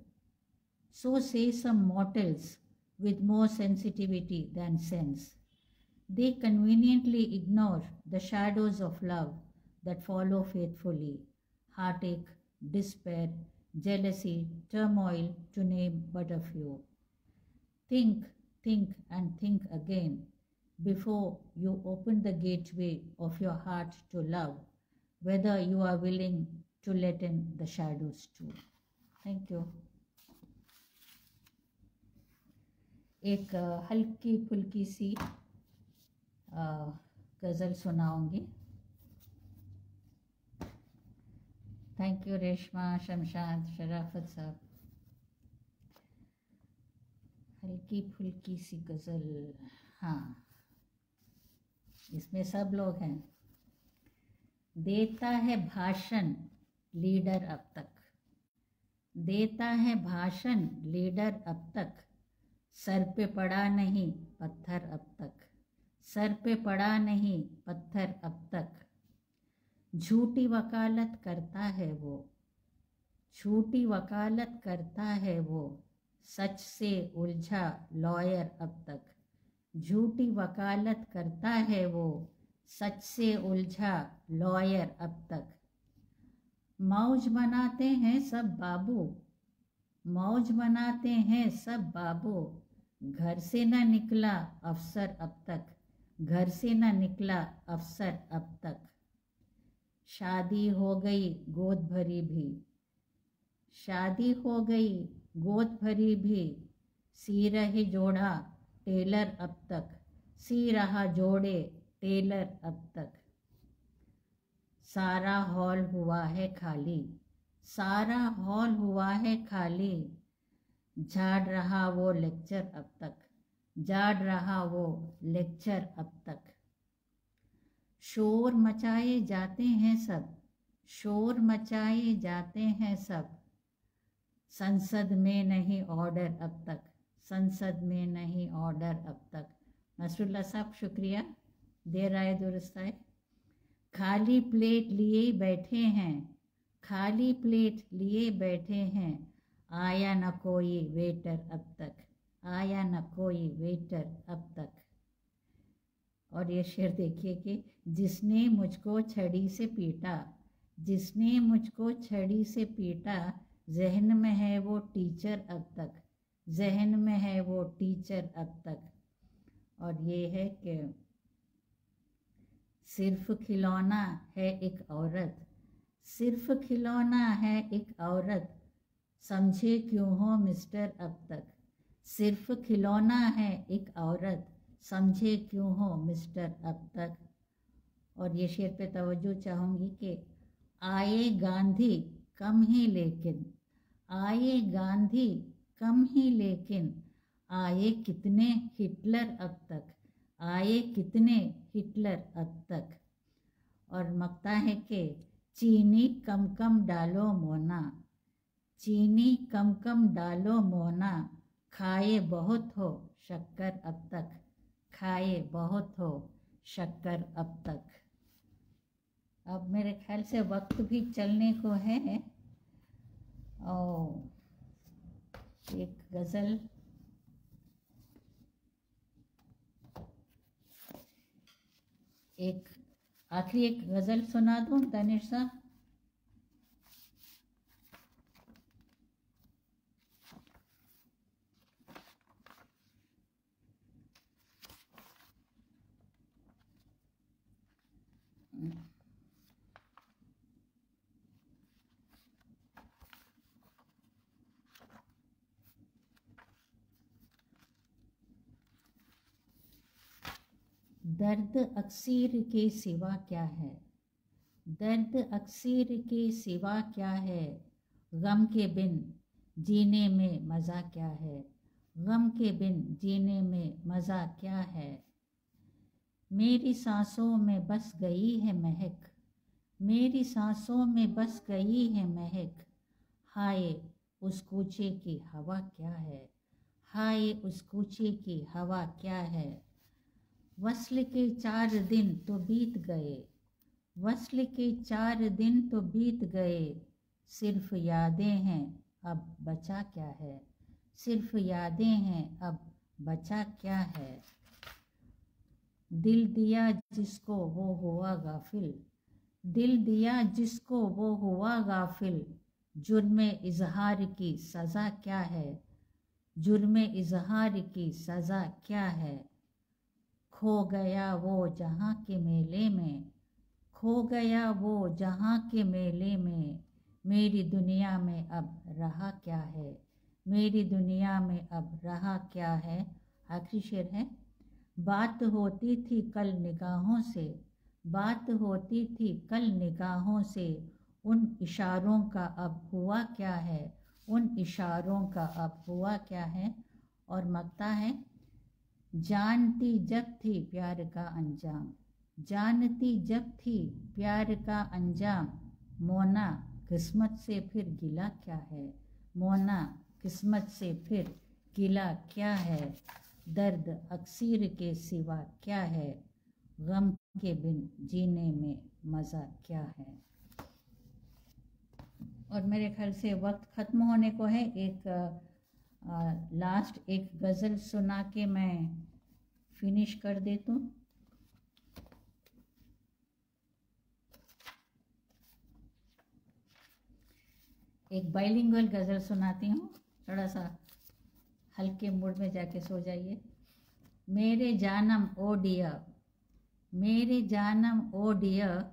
So say some mortals with more sensitivity than sense. They conveniently ignore the shadows of love that follow faithfully: heartache, despair, jealousy, turmoil, to name but a few. Think, and think again before you open the gateway of your heart to love, whether you are willing to let in the shadows too. Thank you. एक हल्की फुल्की सी गज़ल सुनाऊंगी. Thank you Reshma, Shamshad, शराफत साहब. हल्की फुल्की सी गज़ल. हाँ, इसमें सब लोग हैं. देता है भाषण लीडर अब तक, देता है भाषण लीडर अब तक, सर पे पड़ा नहीं पत्थर अब तक, सर पे पड़ा नहीं पत्थर अब तक. झूठी वकालत करता है वो, झूठी वकालत करता है वो, सच से उलझा लॉयर अब तक. झूठी वकालत करता है वो, सच से उलझा लॉयर अब तक. मौज बनाते हैं सब बाबू, मौज बनाते हैं सब बाबू, घर से न निकला अफसर अब तक, घर से न निकला अफसर अब तक. शादी हो गई गोद भरी भी, शादी हो गई गोद भरी भी, सी रहे जोड़ा टेलर अब तक, सी रहा जोड़े टेलर अब तक. सारा हॉल हुआ है खाली, सारा हॉल हुआ है खाली, झाड़ रहा वो लेक्चर अब तक, झाड़ रहा वो लेक्चर अब तक. शोर मचाए जाते हैं सब, शोर मचाए जाते हैं सब, संसद में नहीं ऑर्डर अब तक, संसद में नहीं ऑर्डर अब तक. नसरुल्लाह साहब शुक्रिया, देर आए दुरुस्त आए. खाली प्लेट लिए बैठे हैं, खाली प्लेट लिए बैठे हैं, आया न कोई वेटर अब तक, आया न कोई वेटर अब तक. और ये शेर देखिए कि जिसने मुझको छड़ी से पीटा, जिसने मुझको छड़ी से पीटा, जहन में है वो टीचर अब तक, जहन में है वो टीचर अब तक। और ये है कि सिर्फ खिलौना है एक औरत, सिर्फ खिलौना है एक औरत, समझे क्यों हो मिस्टर अब तक। सिर्फ खिलौना है एक औरत, समझे क्यों हो मिस्टर अब तक। और ये शेर पे तवज्जो चाहूँगी कि आए गांधी कम ही लेकिन, आए गांधी कम ही लेकिन, आए कितने हिटलर अब तक, आए कितने हिटलर अब तक। और मकता है कि चीनी कम कम डालो मोना, चीनी कम कम डालो मोना, खाए बहुत हो शक्कर अब तक, खाए बहुत हो शक्कर अब तक। अब मेरे ख्याल से वक्त भी चलने को है और एक गज़ल, एक आखिरी एक गज़ल सुना दूँ दानिश साहब। दर्द अक्सीर के सिवा क्या है, दर्द अक्सीर के सिवा क्या है, गम के बिन जीने में मज़ा क्या है, गम के बिन जीने में मज़ा क्या है। मेरी सांसों में बस गई है महक, मेरी सांसों में बस गई है महक, हाय उस कूचे की हवा क्या है, हाय उस कूचे की हवा क्या है। वस्ल के 4 दिन तो बीत गए, वस्ल के 4 दिन तो बीत गए, सिर्फ यादें हैं अब बचा क्या है, सिर्फ यादें हैं अब बचा क्या है। दिल दिया जिसको वो हुआ गाफिल, दिल दिया जिसको वो हुआ गाफिल, जुर्म इजहार की सज़ा क्या है, जुर्म इजहार की सज़ा क्या है। खो गया वो जहाँ के मेले में, खो गया वो जहाँ के मेले में, मेरी दुनिया में अब रहा क्या है, मेरी दुनिया में अब रहा क्या है। आखिरी शेर है। बात होती थी कल निगाहों से, बात होती थी कल निगाहों से, उन इशारों का अब हुआ क्या है, उन इशारों का अब हुआ क्या है। और मकता है, जानती जब थी प्यार का अंजाम, जानती जब थी प्यार का अंजाम, मोना किस्मत से फिर गिला क्या है, मोना किस्मत से फिर गिला क्या है। दर्द अक्सीर के सिवा क्या है, गम के बिन जीने में मज़ा क्या है। और मेरे ख्याल से वक्त ख़त्म होने को है। एक लास्ट एक गज़ल सुना के मैं फिनिश कर देती हूँ। एक बाइलिंगुअल गज़ल सुनाती हूँ, थोड़ा सा हल्के मूड में जाके सो जाइए। मेरे जानम ओ डियर, मेरे जानम ओ डियर,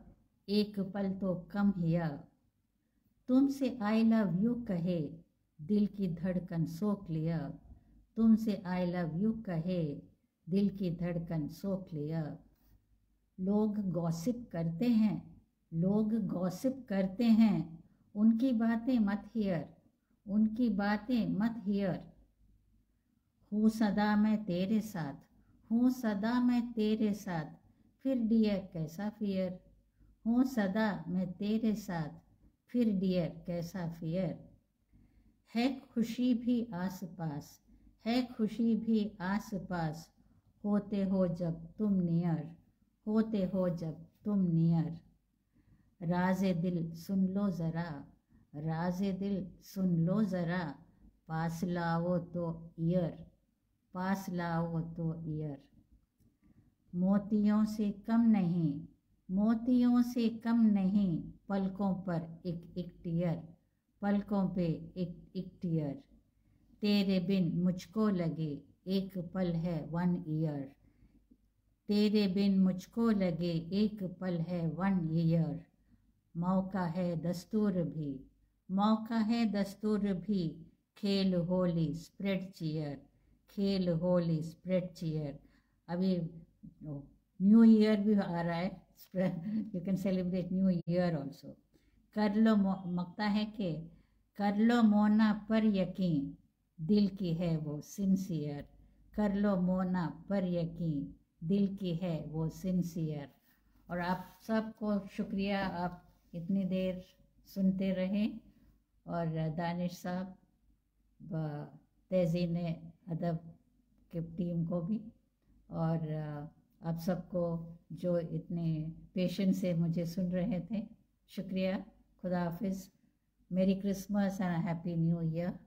एक पल तो कम हिया, तुमसे आई लव यू कहे दिल की धड़कन सो क्लियर, तुमसे आई लव यू कहे दिल की धड़कन सो क्लियर। लोग गॉसिप करते हैं, लोग गॉसिप करते हैं, उनकी बातें मत हियर, उनकी बातें मत हियर। हूँ सदा मैं तेरे साथ, हूँ सदा मैं तेरे साथ, फिर डियर कैसा फियर, हूँ सदा मैं तेरे साथ, फिर डियर कैसा फियर। है खुशी भी आस पास, है खुशी भी आस पास, होते हो जब तुम नियर, होते हो जब तुम नियर। राज़े दिल सुन लो ज़रा, राज़े दिल सुन लो ज़रा, पास लाओ तो ईयर, पास लाओ तो ईयर। मोतियों से कम नहीं, मोतियों से कम नहीं, पलकों पर एक एक टीयर, पलकों पे एक टीयर, तेरे बिन मुझको लगे एक पल है 1 ईयर, तेरे बिन मुझको लगे एक पल है 1 ईयर, मौका है दस्तूर भी, मौका है दस्तूर भी, खेल होली स्प्रेड चीयर, खेल होली स्प्रेड चीयर। अभी न्यू ईयर भी आ रहा है, you can celebrate new year also. कर लो मकता है कि कर लो मोना पर यकीन, दिल की है वो सिंसियर, कर लो मोना पर यकीन, दिल की है वो सिंसियर। और आप सबको शुक्रिया, आप इतनी देर सुनते रहे। और दानिश साहब, तेज़ी ने अदब की टीम को भी, और आप सबको जो इतने पेशेंस से मुझे सुन रहे थे, शुक्रिया। खुदा हाफिज़, मेरी Christmas and happy new year.